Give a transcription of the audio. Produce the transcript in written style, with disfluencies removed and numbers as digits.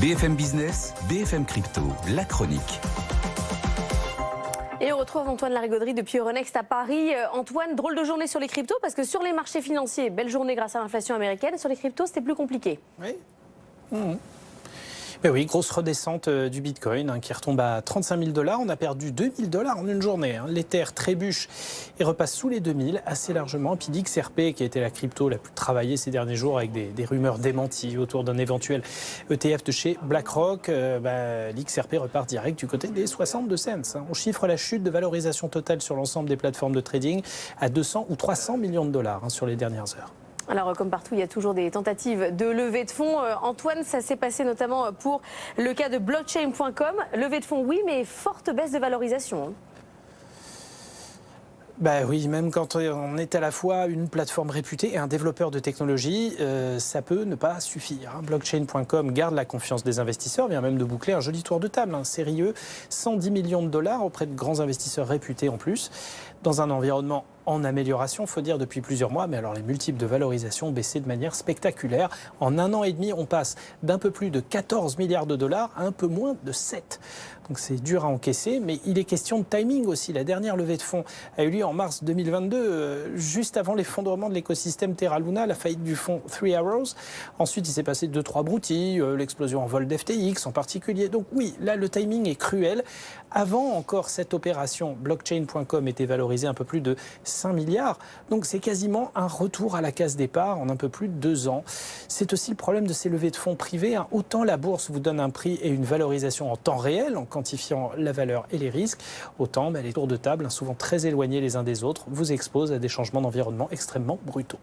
BFM Business, BFM Crypto, la chronique. Et on retrouve Antoine Larigauderie depuis Euronext à Paris. Antoine, drôle de journée sur les cryptos parce que sur les marchés financiers, belle journée grâce à l'inflation américaine. Sur les cryptos, c'était plus compliqué. Oui. Mais oui, grosse redescente du Bitcoin qui retombe à 35 000 $. On a perdu 2 000 $ en une journée. L'Ether trébuche et repasse sous les 2 000 assez largement. Puis l'XRP, qui a été la crypto la plus travaillée ces derniers jours avec des rumeurs démenties autour d'un éventuel ETF de chez BlackRock, l'XRP repart direct du côté des 62 cents. On chiffre la chute de valorisation totale sur l'ensemble des plateformes de trading à 200 ou 300 millions de $ sur les dernières heures. Alors, comme partout, il y a toujours des tentatives de levée de fonds. Antoine, ça s'est passé notamment pour le cas de blockchain.com. Levée de fonds, oui, mais forte baisse de valorisation. Oui, même quand on est à la fois une plateforme réputée et un développeur de technologie, ça peut ne pas suffire. Blockchain.com garde la confiance des investisseurs, vient même de boucler un joli tour de table, sérieux, 110 millions de $ auprès de grands investisseurs réputés en plus, dans un environnement en amélioration, il faut dire, depuis plusieurs mois. Mais alors les multiples de valorisation ont baissé de manière spectaculaire. En un an et demi, on passe d'un peu plus de 14 milliards de $ à un peu moins de 7. Donc c'est dur à encaisser, mais il est question de timing aussi. La dernière levée de fonds a eu lieu en mars 2022, juste avant l'effondrement de l'écosystème Terra Luna, la faillite du fonds Three Arrows. Ensuite, il s'est passé 2-3 broutilles, l'explosion en vol d'FTX en particulier. Donc oui, là, le timing est cruel. Avant encore cette opération, blockchain.com était valorisé un peu plus de 5 milliards. Donc c'est quasiment un retour à la case départ en un peu plus de 2 ans. C'est aussi le problème de ces levées de fonds privés. Autant la bourse vous donne un prix et une valorisation en temps réel, en quantifiant la valeur et les risques, autant les tours de table, souvent très éloignés les uns des autres, vous exposent à des changements d'environnement extrêmement brutaux.